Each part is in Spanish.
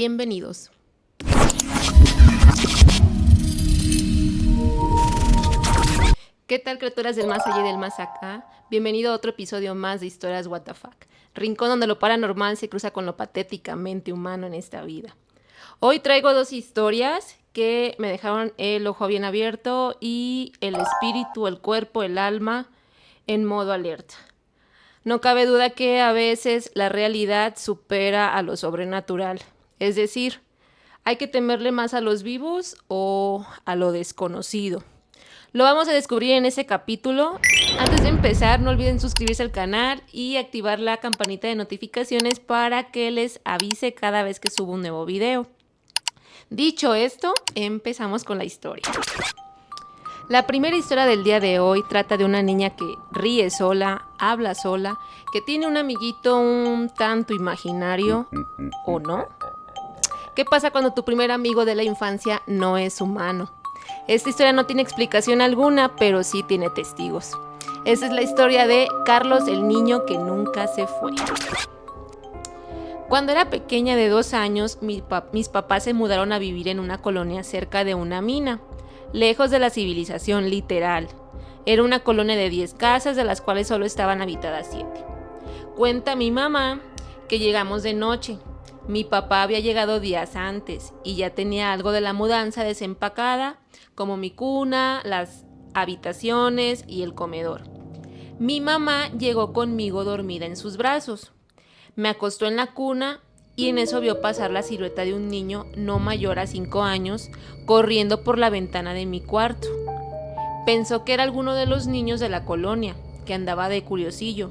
Bienvenidos. ¿Qué tal, criaturas del más allá y del más acá? Bienvenido a otro episodio más de Historias WTF, rincón donde lo paranormal se cruza con lo patéticamente humano en esta vida. Hoy traigo dos historias que me dejaron el ojo bien abierto y el espíritu, el cuerpo, el alma en modo alerta. No cabe duda que a veces la realidad supera a lo sobrenatural. Es decir, ¿hay que temerle más a los vivos o a lo desconocido? Lo vamos a descubrir en ese capítulo. Antes de empezar, no olviden suscribirse al canal y activar la campanita de notificaciones para que les avise cada vez que subo un nuevo video. Dicho esto, empezamos con la historia. La primera historia del día de hoy trata de una niña que ríe sola, habla sola, que tiene un amiguito un tanto imaginario, ¿o no? ¿Qué pasa cuando tu primer amigo de la infancia no es humano? Esta historia no tiene explicación alguna, pero sí tiene testigos. Esa es la historia de Carlos, el niño que nunca se fue. Cuando era pequeña de 2 años, mis papás se mudaron a vivir en una colonia cerca de una mina, lejos de la civilización literal. Era una colonia de 10 casas, de las cuales solo estaban habitadas 7. Cuenta mi mamá que llegamos de noche. Mi papá había llegado días antes y ya tenía algo de la mudanza desempacada, como mi cuna, las habitaciones y el comedor. Mi mamá llegó conmigo dormida en sus brazos. Me acostó en la cuna y en eso vio pasar la silueta de un niño no mayor a 5 años corriendo por la ventana de mi cuarto. Pensó que era alguno de los niños de la colonia, que andaba de curiosillo.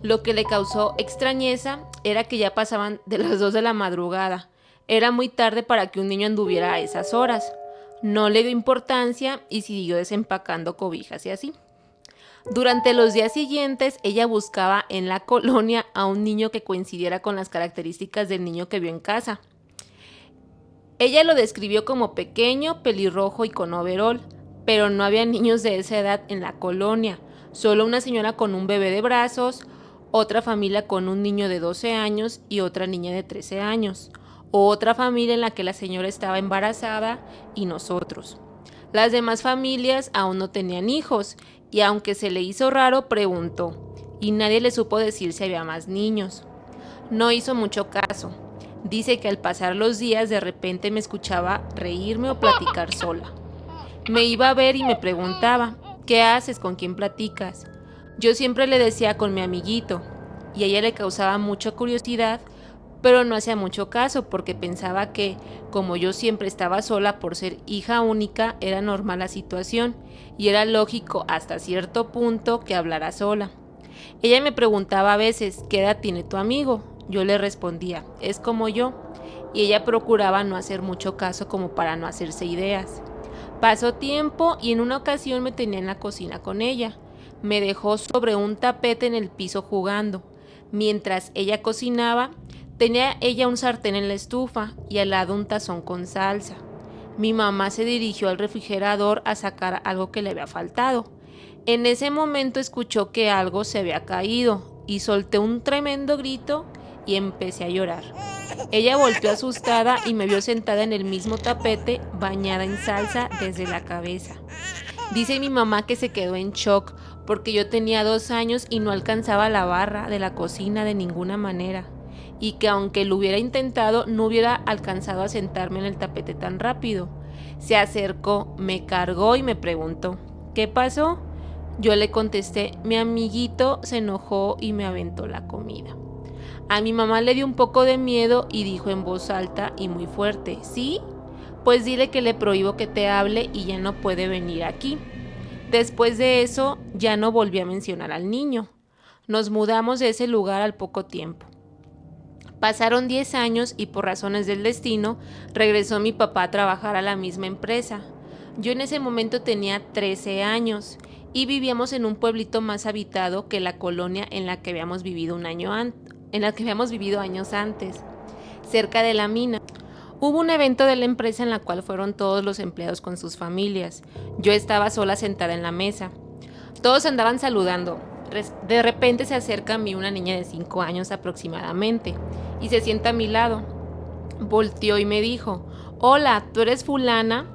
Lo que le causó extrañeza era que ya pasaban de las 2 de la madrugada. Era muy tarde para que un niño anduviera a esas horas. No le dio importancia y siguió desempacando cobijas y así. Durante los días siguientes, ella buscaba en la colonia a un niño que coincidiera con las características del niño que vio en casa. Ella lo describió como pequeño, pelirrojo y con overol, pero no había niños de esa edad en la colonia. Solo una señora con un bebé de brazos, otra familia con un niño de 12 años y otra niña de 13 años. Otra familia en la que la señora estaba embarazada y nosotros. Las demás familias aún no tenían hijos y aunque se le hizo raro, preguntó y nadie le supo decir si había más niños. No hizo mucho caso. Dice que al pasar los días de repente me escuchaba reírme o platicar sola. Me iba a ver y me preguntaba, ¿qué haces? ¿Con quién platicas? Yo siempre le decía con mi amiguito y a ella le causaba mucha curiosidad, pero no hacía mucho caso porque pensaba que, como yo siempre estaba sola por ser hija única, era normal la situación y era lógico hasta cierto punto que hablara sola. Ella me preguntaba a veces, ¿qué edad tiene tu amigo? Yo le respondía, es como yo, y ella procuraba no hacer mucho caso como para no hacerse ideas. Pasó tiempo y en una ocasión me tenía en la cocina con ella. Me dejó sobre un tapete en el piso jugando. Mientras ella cocinaba, tenía ella un sartén en la estufa y al lado un tazón con salsa. Mi mamá se dirigió al refrigerador a sacar algo que le había faltado. En ese momento escuchó que algo se había caído y solté un tremendo grito y empecé a llorar. Ella volteó asustada y me vio sentada en el mismo tapete, bañada en salsa desde la cabeza. Dice mi mamá que se quedó en shock porque yo tenía 2 años y no alcanzaba la barra de la cocina de ninguna manera, y que aunque lo hubiera intentado no hubiera alcanzado a sentarme en el tapete tan rápido. Se acercó, me cargó y me preguntó, ¿qué pasó? Yo le contesté, mi amiguito se enojó y me aventó la comida. A mi mamá le dio un poco de miedo y dijo en voz alta y muy fuerte, ¿sí? Pues dile que le prohíbo que te hable y ya no puede venir aquí. Después de eso, ya no volví a mencionar al niño. Nos mudamos de ese lugar al poco tiempo. Pasaron 10 años y por razones del destino, regresó mi papá a trabajar a la misma empresa. Yo en ese momento tenía 13 años y vivíamos en un pueblito más habitado que la colonia en la que habíamos vivido años antes, cerca de la mina. Hubo un evento de la empresa en la cual fueron todos los empleados con sus familias. Yo estaba sola sentada en la mesa. Todos andaban saludando. De repente se acerca a mí una niña de 5 años aproximadamente y se sienta a mi lado. Volteó y me dijo: hola, ¿tú eres fulana?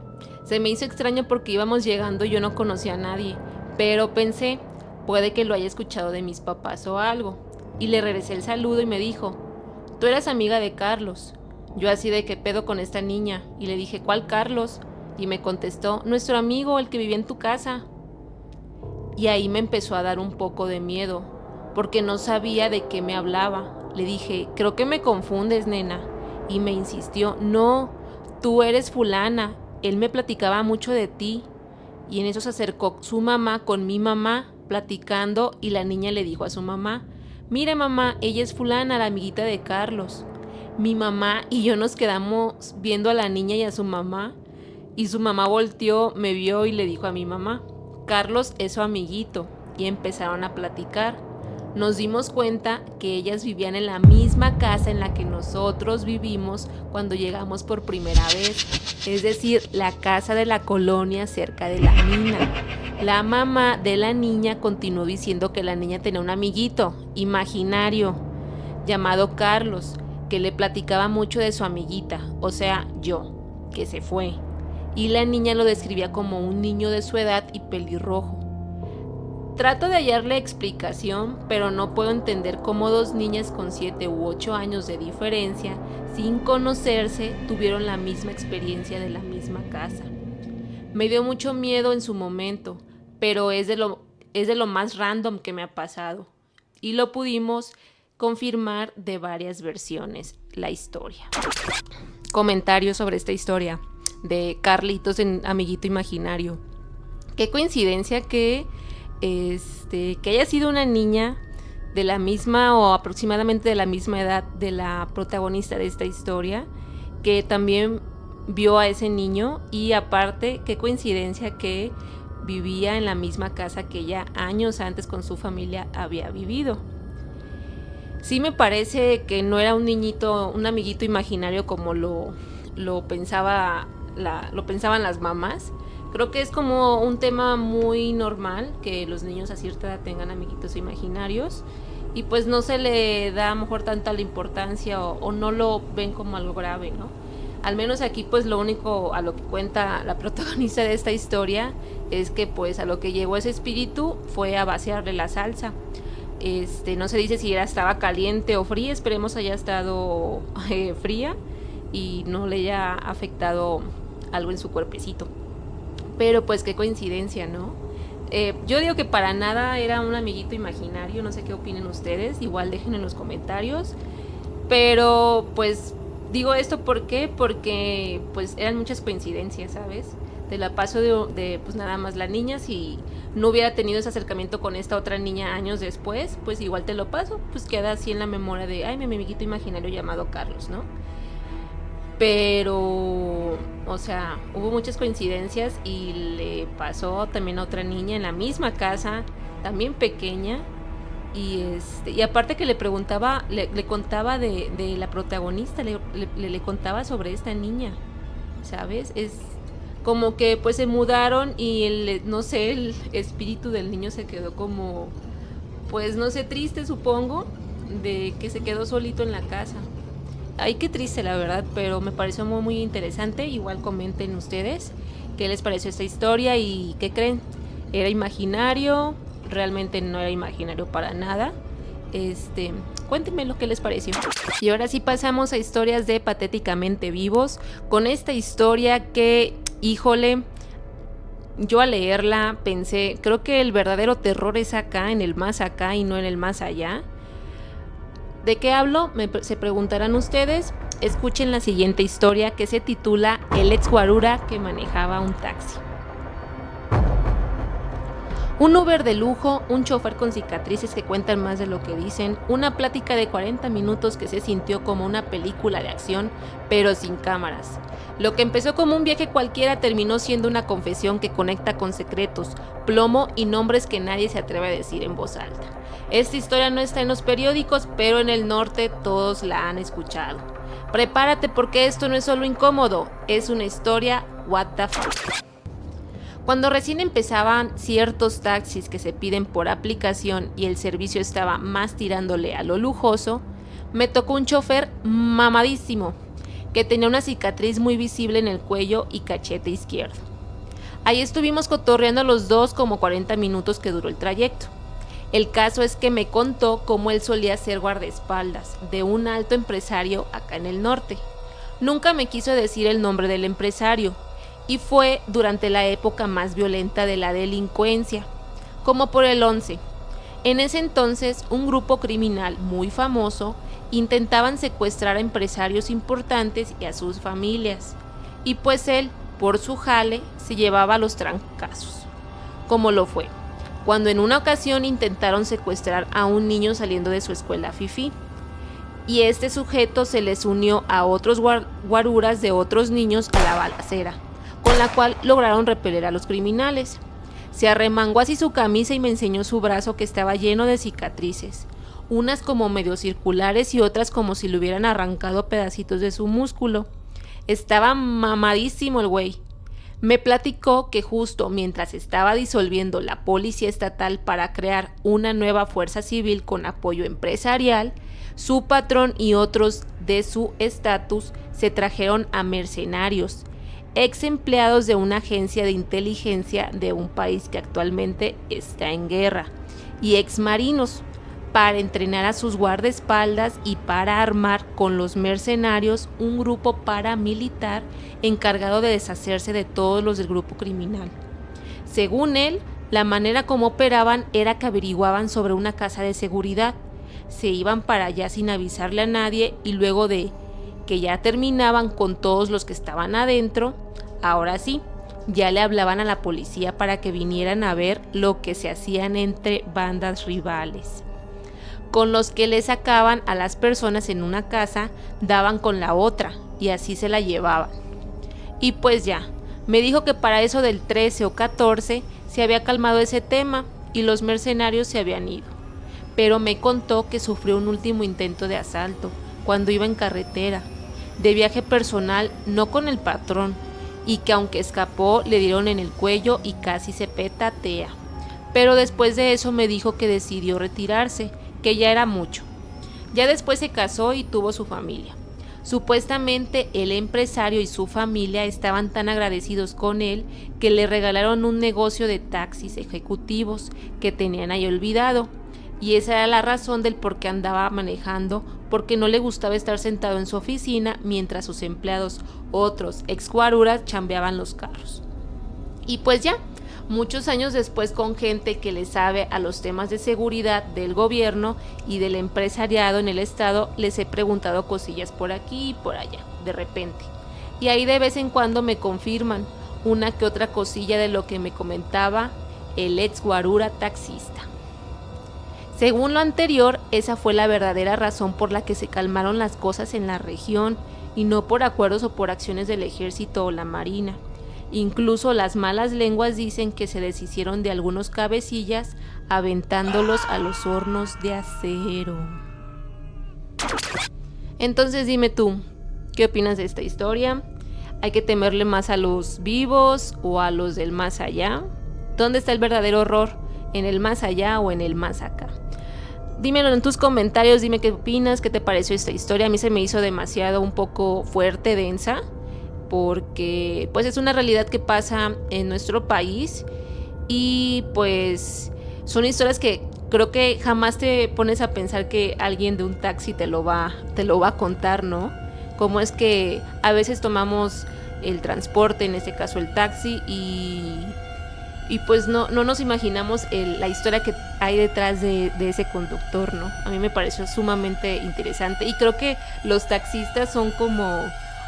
Se me hizo extraño porque íbamos llegando y yo no conocía a nadie, pero pensé, puede que lo haya escuchado de mis papás o algo. Y le regresé el saludo y me dijo: tú eres amiga de Carlos. Yo así de qué pedo con esta niña, y le dije: ¿cuál Carlos? Y me contestó: nuestro amigo, el que vivía en tu casa. Y ahí me empezó a dar un poco de miedo, porque no sabía de qué me hablaba. Le dije: creo que me confundes, nena. Y me insistió: no, tú eres fulana. Él me platicaba mucho de ti. Y en eso se acercó su mamá con mi mamá, platicando, y la niña le dijo a su mamá: mire mamá, ella es fulana, la amiguita de Carlos. Mi mamá y yo nos quedamos viendo a la niña y a su mamá, y su mamá volteó, me vio y le dijo a mi mamá: Carlos es su amiguito. Y empezaron a platicar. Nos dimos cuenta que ellas vivían en la misma casa en la que nosotros vivimos cuando llegamos por primera vez, es decir, la casa de la colonia cerca de la mina. La mamá de la niña continuó diciendo que la niña tenía un amiguito imaginario llamado Carlos, que le platicaba mucho de su amiguita, o sea, yo, que se fue. Y la niña lo describía como un niño de su edad y pelirrojo. Trato de hallarle explicación, pero no puedo entender cómo dos niñas con 7 u 8 años de diferencia, sin conocerse, tuvieron la misma experiencia de la misma casa. Me dio mucho miedo en su momento, pero es de lo más random que me ha pasado. Y lo pudimos confirmar de varias versiones, la historia. Comentarios sobre esta historia de Carlitos en Amiguito Imaginario. Qué coincidencia que haya sido una niña de la misma o aproximadamente de la misma edad de la protagonista de esta historia, que también vio a ese niño, y aparte qué coincidencia que vivía en la misma casa que ella años antes con su familia había vivido. Sí me parece que no era un niñito, un amiguito imaginario como lo pensaban las mamás. Creo que es como un tema muy normal que los niños a cierta edad tengan amiguitos imaginarios, y pues no se le da a lo mejor tanta la importancia o no lo ven como algo grave, ¿no? Al menos aquí pues lo único a lo que cuenta la protagonista de esta historia es que pues a lo que llevó ese espíritu fue a vaciarle la salsa. No se dice si estaba caliente o fría, esperemos haya estado fría y no le haya afectado algo en su cuerpecito. Pero pues qué coincidencia, ¿no? Yo digo que para nada era un amiguito imaginario, no sé qué opinen ustedes, igual dejen en los comentarios. Pero pues digo esto porque pues eran muchas coincidencias, ¿sabes? Te la paso de pues nada más la niña, si no hubiera tenido ese acercamiento con esta otra niña años después, pues igual te lo paso, pues queda así en la memoria de, ay, mi amiguito imaginario llamado Carlos, ¿no? Pero, o sea, hubo muchas coincidencias y le pasó también a otra niña en la misma casa, también pequeña, y aparte que le preguntaba, le contaba de la protagonista, le contaba sobre esta niña, ¿sabes? Es como que pues se mudaron y no sé, el espíritu del niño se quedó como, pues no sé, triste supongo, de que se quedó solito en la casa. Ay, qué triste la verdad, pero me pareció muy, muy interesante. Igual comenten ustedes qué les pareció esta historia y qué creen. ¿Era imaginario? Realmente no era imaginario para nada. Cuéntenme lo que les pareció. Y ahora sí pasamos a historias de Patéticamente Vivos. Con esta historia que, híjole, yo al leerla pensé, creo que el verdadero terror es acá, en el más acá y no en el más allá. ¿De qué hablo? Se preguntarán ustedes. Escuchen la siguiente historia, que se titula El ex guarura que manejaba un taxi. Un Uber de lujo, un chofer con cicatrices que cuentan más de lo que dicen, una plática de 40 minutos que se sintió como una película de acción, pero sin cámaras. Lo que empezó como un viaje cualquiera terminó siendo una confesión que conecta con secretos, plomo y nombres que nadie se atreve a decir en voz alta. Esta historia no está en los periódicos, pero en el norte todos la han escuchado. Prepárate porque esto no es solo incómodo, es una historia what the fuck. Cuando recién empezaban ciertos taxis que se piden por aplicación y el servicio estaba más tirándole a lo lujoso, me tocó un chofer mamadísimo, que tenía una cicatriz muy visible en el cuello y cachete izquierdo. Ahí estuvimos cotorreando los dos como 40 minutos que duró el trayecto. El caso es que me contó cómo él solía ser guardaespaldas de un alto empresario acá en el norte. Nunca me quiso decir el nombre del empresario, y fue durante la época más violenta de la delincuencia, como por el 11. En ese entonces, un grupo criminal muy famoso intentaban secuestrar a empresarios importantes y a sus familias, y pues él, por su jale, se llevaba los trancazos, como lo fue cuando en una ocasión intentaron secuestrar a un niño saliendo de su escuela fifí, y este sujeto se les unió a otros guaruras de otros niños a la balacera, con la cual lograron repeler a los criminales. Se arremangó así su camisa y me enseñó su brazo, que estaba lleno de cicatrices, unas como medio circulares y otras como si le hubieran arrancado pedacitos de su músculo. Estaba mamadísimo el güey. Me platicó que justo mientras estaba disolviendo la policía estatal para crear una nueva fuerza civil con apoyo empresarial, su patrón y otros de su estatus se trajeron a mercenarios, ex empleados de una agencia de inteligencia de un país que actualmente está en guerra, y ex marinos, para entrenar a sus guardaespaldas y para armar con los mercenarios un grupo paramilitar encargado de deshacerse de todos los del grupo criminal. Según él, la manera como operaban era que averiguaban sobre una casa de seguridad, se iban para allá sin avisarle a nadie, y luego de que ya terminaban con todos los que estaban adentro, ahora sí, ya le hablaban a la policía para que vinieran a ver lo que se hacían entre bandas rivales. Con los que le sacaban a las personas en una casa, daban con la otra y así se la llevaban. Y pues ya, me dijo que para eso del 13 o 14 se había calmado ese tema y los mercenarios se habían ido. Pero me contó que sufrió un último intento de asalto cuando iba en carretera, de viaje personal, no con el patrón, y que aunque escapó le dieron en el cuello y casi se petatea. Pero después de eso me dijo que decidió retirarse, que ya era mucho. Ya después se casó y tuvo su familia. Supuestamente el empresario y su familia estaban tan agradecidos con él que le regalaron un negocio de taxis ejecutivos que tenían ahí olvidado, y esa era la razón del por qué andaba manejando, porque no le gustaba estar sentado en su oficina mientras sus empleados, otros ex guaruras, chambeaban los carros. Y pues ya, muchos años después, con gente que le sabe a los temas de seguridad del gobierno y del empresariado en el estado, les he preguntado cosillas por aquí y por allá, de repente. Y ahí de vez en cuando me confirman una que otra cosilla de lo que me comentaba el ex guarura taxista. Según lo anterior, esa fue la verdadera razón por la que se calmaron las cosas en la región, y no por acuerdos o por acciones del ejército o la marina. Incluso las malas lenguas dicen que se deshicieron de algunos cabecillas aventándolos a los hornos de acero. Entonces dime tú, ¿qué opinas de esta historia? ¿Hay que temerle más a los vivos o a los del más allá? ¿Dónde está el verdadero horror? ¿En el más allá o en el más acá? Dímelo en tus comentarios, dime qué opinas, qué te pareció esta historia. A mí se me hizo demasiado, un poco fuerte, densa, porque pues es una realidad que pasa en nuestro país, y pues son historias que creo que jamás te pones a pensar que alguien de un taxi te lo va a contar, ¿no? Cómo es que a veces tomamos el transporte, en este caso el taxi, y pues no nos imaginamos la historia que hay detrás de ese conductor, ¿no? A mí me pareció sumamente interesante, y creo que los taxistas son como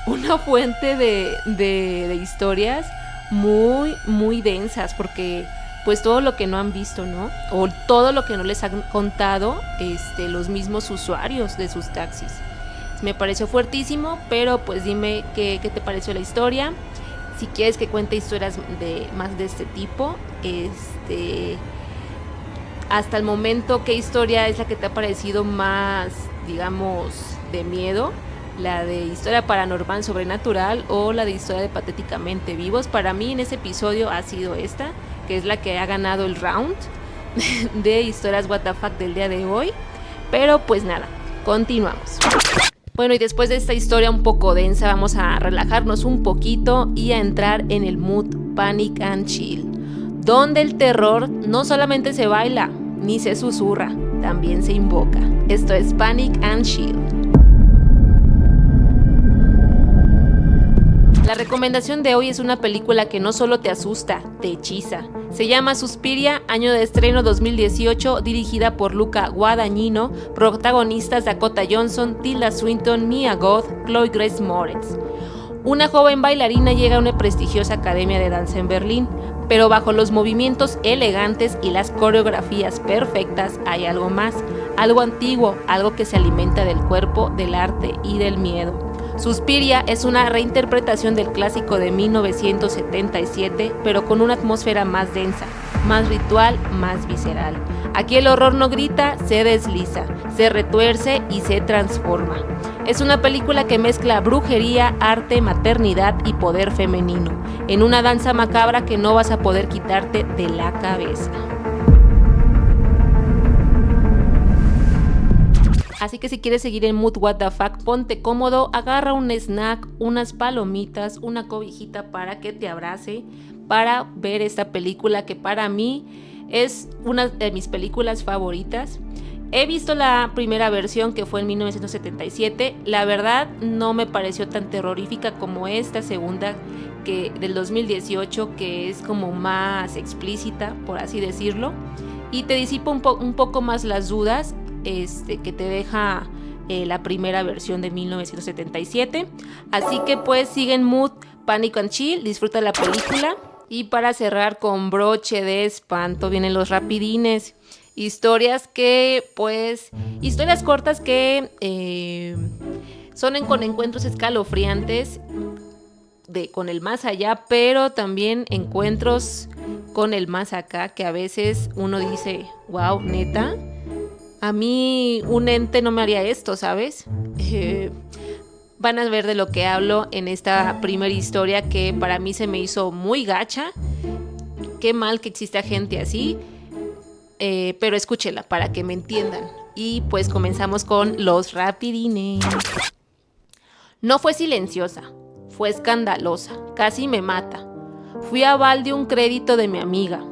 una fuente de historias muy, muy densas, porque pues todo lo que no han visto, ¿no? O todo lo que no les han contado los mismos usuarios de sus taxis. Me pareció fuertísimo, pero pues dime qué te pareció la historia. Si quieres que cuente historias más de este tipo, hasta el momento, ¿qué historia es la que te ha parecido más, digamos, de miedo? ¿La de historia paranormal, sobrenatural, o la de historia de patéticamente vivos? Para mí en ese episodio ha sido esta, que es la que ha ganado el round de historias WTF del día de hoy. Pero pues nada, continuamos. Bueno, y después de esta historia un poco densa, vamos a relajarnos un poquito y a entrar en el mood Panic and Chill, donde el terror no solamente se baila ni se susurra, también se invoca. Esto es Panic and Chill. La recomendación de hoy es una película que no solo te asusta, te hechiza. Se llama Suspiria, año de estreno 2018, dirigida por Luca Guadagnino, protagonistas Dakota Johnson, Tilda Swinton, Mia Goth, Chloe Grace Moretz. Una joven bailarina llega a una prestigiosa academia de danza en Berlín, pero bajo los movimientos elegantes y las coreografías perfectas hay algo más, algo antiguo, algo que se alimenta del cuerpo, del arte y del miedo. Suspiria es una reinterpretación del clásico de 1977, pero con una atmósfera más densa, más ritual, más visceral. Aquí el horror no grita, se desliza, se retuerce y se transforma. Es una película que mezcla brujería, arte, maternidad y poder femenino, en una danza macabra que no vas a poder quitarte de la cabeza. Así que si quieres seguir en Mood What the Fuck, ponte cómodo, agarra un snack, unas palomitas, una cobijita para que te abrace, para ver esta película que para mí es una de mis películas favoritas. He visto la primera versión que fue en 1977, la verdad no me pareció tan terrorífica como esta segunda que del 2018, que es como más explícita, por así decirlo, y te disipa un poco más las dudas que te deja la primera versión de 1977. Así que pues siguen Mood, Panic and Chill, disfruta la película. Y para cerrar con broche de espanto vienen los rapidines. Historias cortas que son con encuentros escalofriantes con el más allá, pero también encuentros con el más acá, que a veces uno dice, wow, neta, a mí un ente no me haría esto, ¿sabes? Van a ver de lo que hablo en esta primera historia, que para mí se me hizo muy gacha. Qué mal que exista gente así, pero escúchela para que me entiendan. Y pues comenzamos con los rapidines. No fue silenciosa, fue escandalosa, casi me mata. Fui aval de un crédito de mi amiga.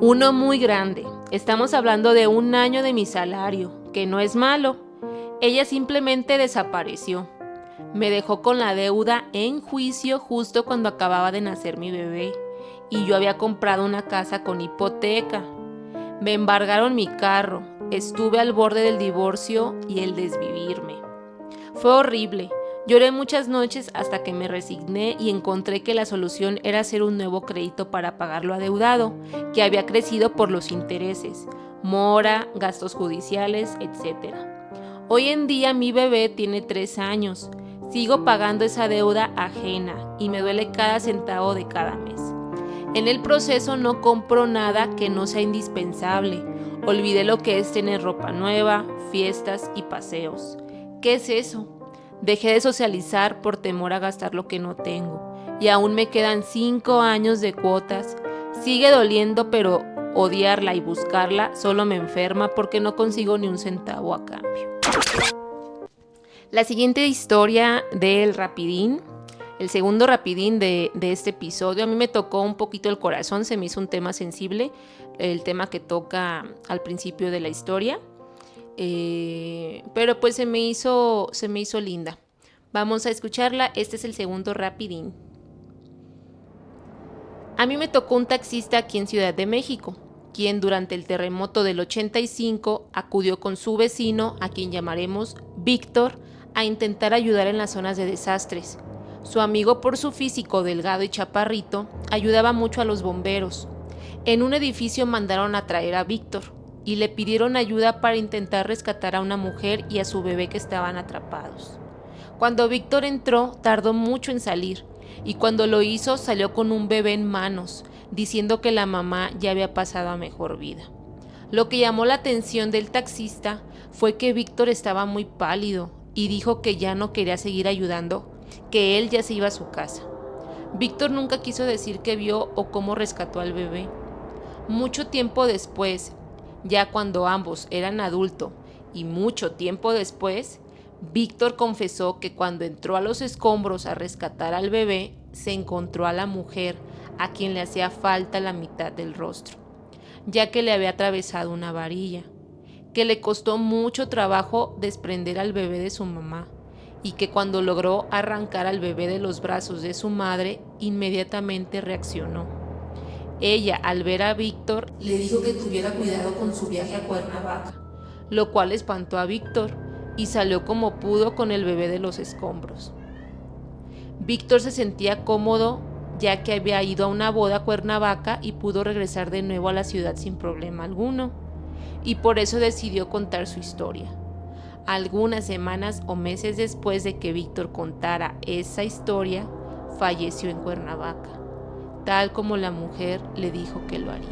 Uno muy grande. Estamos hablando de 1 año de mi salario, que no es malo. Ella simplemente desapareció. Me dejó con la deuda en juicio justo cuando acababa de nacer mi bebé y yo había comprado una casa con hipoteca. Me embargaron mi carro, estuve al borde del divorcio y el desvivirme. Fue horrible. Lloré muchas noches hasta que me resigné y encontré que la solución era hacer un nuevo crédito para pagar lo adeudado, que había crecido por los intereses, mora, gastos judiciales, etc. Hoy en día mi bebé tiene 3 años, sigo pagando esa deuda ajena y me duele cada centavo de cada mes. En el proceso no compro nada que no sea indispensable, olvidé lo que es tener ropa nueva, fiestas y paseos. ¿Qué es eso? Dejé de socializar por temor a gastar lo que no tengo y aún me quedan 5 años de cuotas. Sigue doliendo, pero odiarla y buscarla solo me enferma porque no consigo ni un centavo a cambio. La siguiente historia del rapidín, el segundo rapidín de este episodio, a mí me tocó un poquito el corazón, se me hizo un tema sensible, el tema que toca al principio de la historia. Pero pues se me hizo linda. Vamos a escucharla. Este es el segundo rapidín. A mí me tocó un taxista aquí en Ciudad de México, quien durante el terremoto del 85 acudió con su vecino, a quien llamaremos Víctor, a intentar ayudar en las zonas de desastres. Su amigo, por su físico delgado y chaparrito, ayudaba mucho a los bomberos. En un edificio mandaron a traer a Víctor y le pidieron ayuda para intentar rescatar a una mujer y a su bebé que estaban atrapados. Cuando Víctor entró, tardó mucho en salir, y cuando lo hizo salió con un bebé en manos, diciendo que la mamá ya había pasado a mejor vida. Lo que llamó la atención del taxista fue que Víctor estaba muy pálido y dijo que ya no quería seguir ayudando, que él ya se iba a su casa. Víctor nunca quiso decir qué vio o cómo rescató al bebé. Mucho tiempo después, ya cuando ambos eran adultos Y mucho tiempo después, Víctor confesó que cuando entró a los escombros a rescatar al bebé, se encontró a la mujer a quien le hacía falta la mitad del rostro, ya que le había atravesado una varilla, que le costó mucho trabajo desprender al bebé de su mamá, y que cuando logró arrancar al bebé de los brazos de su madre, inmediatamente reaccionó. Ella, al ver a Víctor, le dijo que tuviera cuidado con su viaje a Cuernavaca, lo cual espantó a Víctor y salió como pudo con el bebé de los escombros. Víctor se sentía cómodo ya que había ido a una boda a Cuernavaca y pudo regresar de nuevo a la ciudad sin problema alguno, y por eso decidió contar su historia. Algunas semanas o meses después de que Víctor contara esa historia, falleció en Cuernavaca, tal como la mujer le dijo que lo haría.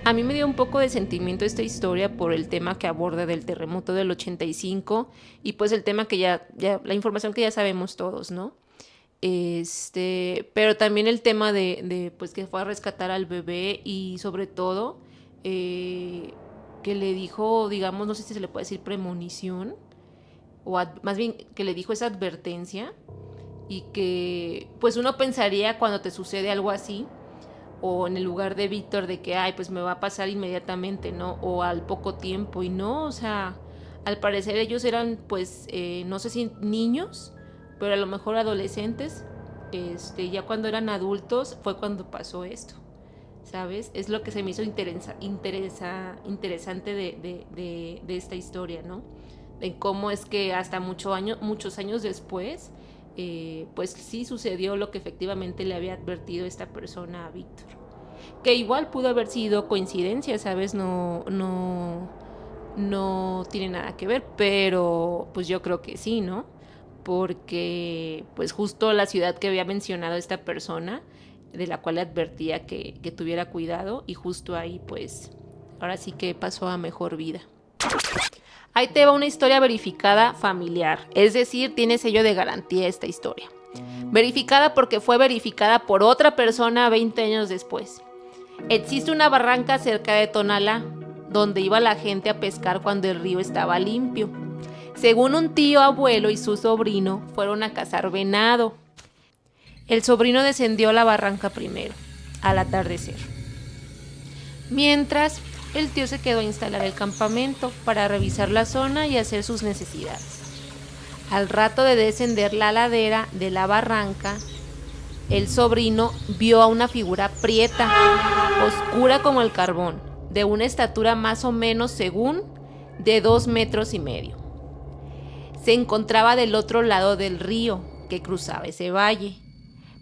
A mí me dio un poco de sentimiento esta historia por el tema que aborda del terremoto del 85 y pues el tema que ya la información que ya sabemos todos, ¿no? Pero también el tema de pues que fue a rescatar al bebé y sobre todo que le dijo, digamos, no sé si se le puede decir premonición, o más bien que le dijo esa advertencia, y que pues uno pensaría cuando te sucede algo así, o en el lugar de Víctor, de que, ay, pues me va a pasar inmediatamente, ¿no? O al poco tiempo, y no, o sea, al parecer ellos eran, pues, no sé si niños, pero a lo mejor adolescentes, ya cuando eran adultos fue cuando pasó esto. ¿Sabes? Es lo que se me hizo interesante de esta historia, ¿no? De cómo es que hasta muchos años después, pues sí sucedió lo que efectivamente le había advertido esta persona a Víctor. Que igual pudo haber sido coincidencia, ¿sabes? No tiene nada que ver, pero pues yo creo que sí, ¿no? Porque pues justo la ciudad que había mencionado esta persona, de la cual le advertía que tuviera cuidado, y justo ahí pues ahora sí que pasó a mejor vida. Ahí te va una historia verificada familiar, es decir, tiene sello de garantía esta historia. Verificada porque fue verificada por otra persona 20 años después. Existe una barranca cerca de Tonalá, donde iba la gente a pescar cuando el río estaba limpio. Según un tío abuelo y su sobrino, fueron a cazar venado. El sobrino descendió a la barranca primero, al atardecer. Mientras, el tío se quedó a instalar el campamento para revisar la zona y hacer sus necesidades. Al rato de descender la ladera de la barranca, el sobrino vio a una figura prieta, oscura como el carbón, de una estatura más o menos, según, de 2,5 metros. Se encontraba del otro lado del río que cruzaba ese valle.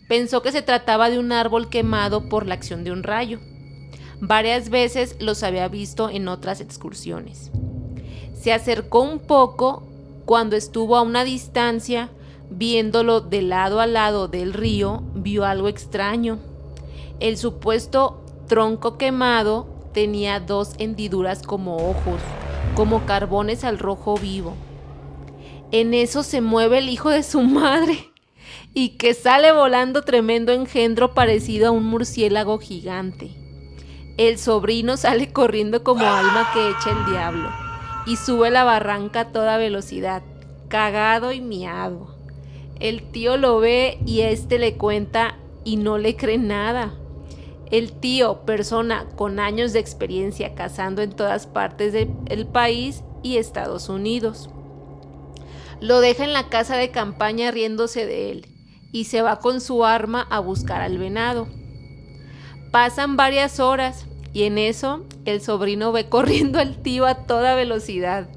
Pensó que se trataba de un árbol quemado por la acción de un rayo. Varias veces los había visto en otras excursiones. Se acercó un poco cuando estuvo a una distancia, viéndolo de lado a lado del río, vio algo extraño. El supuesto tronco quemado tenía 2 hendiduras como ojos, como carbones al rojo vivo. En eso se mueve el hijo de su madre y que sale volando tremendo engendro parecido a un murciélago gigante. El sobrino sale corriendo como alma que echa el diablo y sube la barranca a toda velocidad, cagado y miado. El tío lo ve y le cuenta y no le cree nada. El tío, persona con años de experiencia cazando en todas partes del país y Estados Unidos, lo deja en la casa de campaña riéndose de él y se va con su arma a buscar al venado. Pasan varias horas y en eso el sobrino ve corriendo al tío a toda velocidad.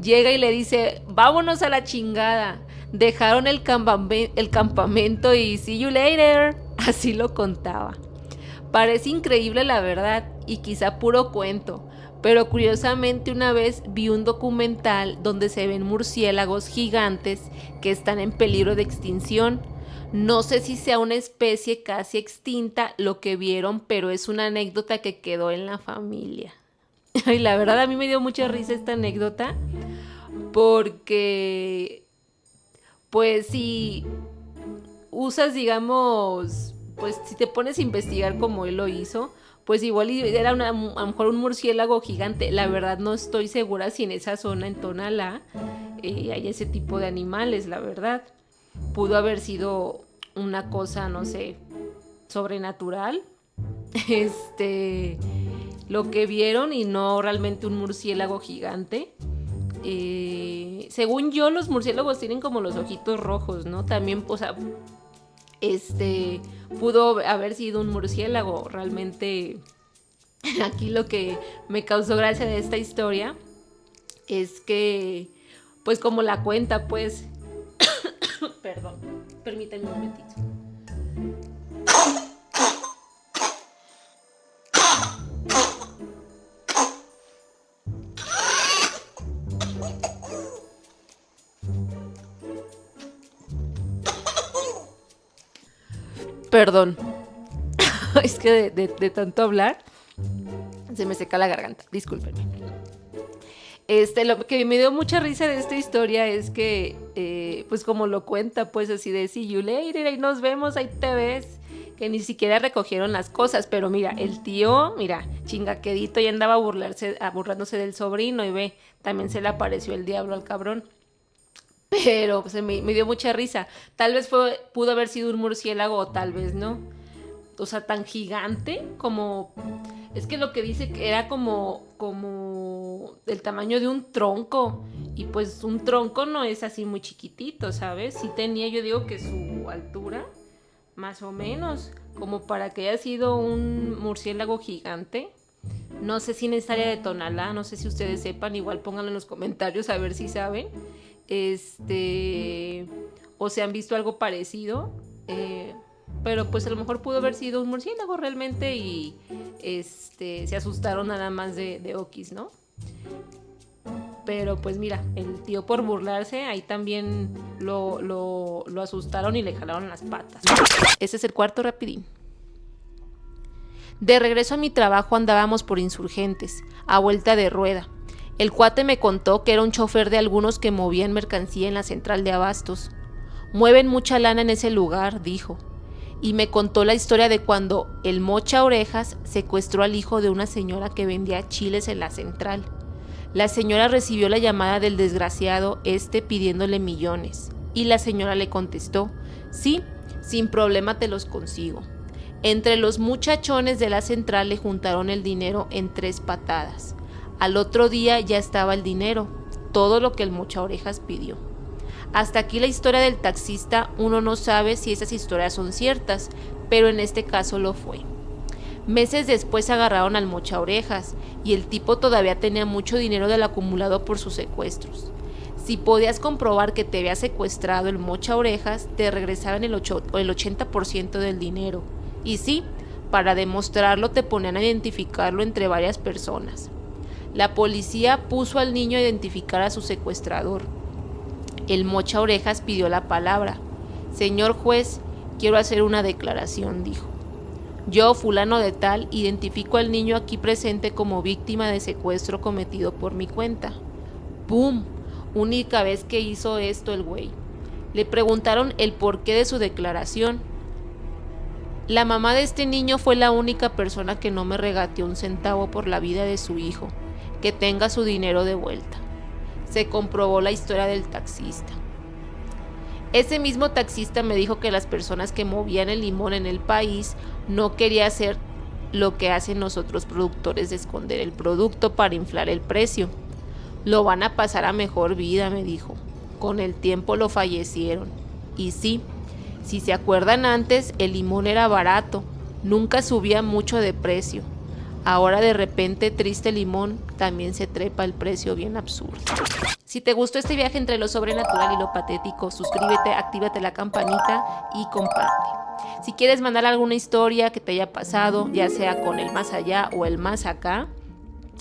Llega y le dice, vámonos a la chingada. Dejaron el campamento y see you later. Así lo contaba. Parece increíble la verdad y quizá puro cuento, pero curiosamente una vez vi un documental donde se ven murciélagos gigantes que están en peligro de extinción. No sé si sea una especie casi extinta lo que vieron, pero es una anécdota que quedó en la familia. Y la verdad a mí me dio mucha risa esta anécdota porque pues si usas, digamos, pues si te pones a investigar como él lo hizo, pues igual era a lo mejor un murciélago gigante. La verdad no estoy segura si en esa zona, en Tonalá, hay ese tipo de animales, la verdad. Pudo haber sido una cosa, no sé, sobrenatural. Lo que vieron y no realmente un murciélago gigante. Según yo, los murciélagos tienen como los ojitos rojos, ¿no? También, o sea, pudo haber sido un murciélago. Realmente, aquí lo que me causó gracia de esta historia es que, pues como la cuenta, pues... Perdón, permítanme un momentito. Perdón, es que de tanto hablar se me seca la garganta, discúlpenme. Lo que me dio mucha risa de esta historia es que, pues como lo cuenta, pues así de see you later, ahí nos vemos, ahí te ves, que ni siquiera recogieron las cosas, pero mira, el tío, mira, chingaquedito, ya andaba burlándose del sobrino y ve, también se le apareció el diablo al cabrón. Pero pues, me dio mucha risa. Tal vez pudo haber sido un murciélago o tal vez no. O sea, tan gigante como... Es que lo que dice que era como del tamaño de un tronco. Y pues un tronco no es así muy chiquitito, ¿sabes? Sí tenía, yo digo que su altura, más o menos, como para que haya sido un murciélago gigante. No sé si en esta área de Tonalá, no sé si ustedes sepan, igual pónganlo en los comentarios a ver si saben. O se han visto algo parecido, pero pues a lo mejor pudo haber sido un murciélago realmente y se asustaron nada más de Okis, ¿no? Pero pues mira, el tío por burlarse, ahí también lo asustaron y le jalaron las patas. Ese es el cuarto rapidín. De regreso a mi trabajo andábamos por Insurgentes, a vuelta de rueda. El cuate me contó que era un chofer de algunos que movían mercancía en la central de abastos. Mueven mucha lana en ese lugar, dijo. Y me contó la historia de cuando el Mocha Orejas secuestró al hijo de una señora que vendía chiles en la central. La señora recibió la llamada del desgraciado pidiéndole millones. Y la señora le contestó, sí, sin problema te los consigo. Entre los muchachones de la central le juntaron el dinero en 3 patadas. Al otro día ya estaba el dinero, todo lo que el Mocha Orejas pidió. Hasta aquí la historia del taxista. Uno no sabe si esas historias son ciertas, pero en este caso lo fue. Meses después agarraron al Mocha Orejas y el tipo todavía tenía mucho dinero del acumulado por sus secuestros. Si podías comprobar que te había secuestrado el Mocha Orejas, te regresaban el 80% del dinero. Y sí, para demostrarlo te ponían a identificarlo entre varias personas. La policía puso al niño a identificar a su secuestrador. El Mocha Orejas pidió la palabra. Señor juez, quiero hacer una declaración, dijo. Yo, fulano de tal, identifico al niño aquí presente como víctima de secuestro cometido por mi cuenta. ¡Pum! Única vez que hizo esto el güey. Le preguntaron el porqué de su declaración. La mamá de este niño fue la única persona que no me regateó un centavo por la vida de su hijo. Que tenga su dinero de vuelta. Se comprobó la historia del taxista. Ese mismo taxista me dijo que las personas que movían el limón en el país no quería hacer lo que hacen nosotros productores de esconder el producto para inflar el precio. Lo van a pasar a mejor vida, me dijo. Con el tiempo lo fallecieron. Y sí, si se acuerdan antes, el limón era barato, nunca subía mucho de precio. Ahora de repente, triste limón, también se trepa el precio bien absurdo. Si te gustó este viaje entre lo sobrenatural y lo patético, suscríbete, actívate la campanita y comparte. Si quieres mandar alguna historia que te haya pasado, ya sea con el más allá o el más acá,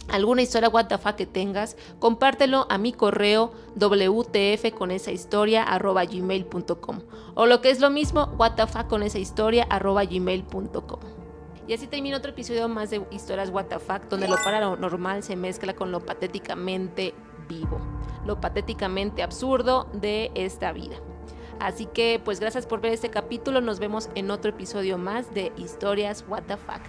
alguna historia WTF que tengas, compártelo a mi correo wtf@gmail.com o lo que es lo mismo, wtf@gmail.com. Y así termina otro episodio más de Historias WTF, donde lo paranormal se mezcla con lo patéticamente vivo, lo patéticamente absurdo de esta vida. Así que pues gracias por ver este capítulo, nos vemos en otro episodio más de Historias WTF.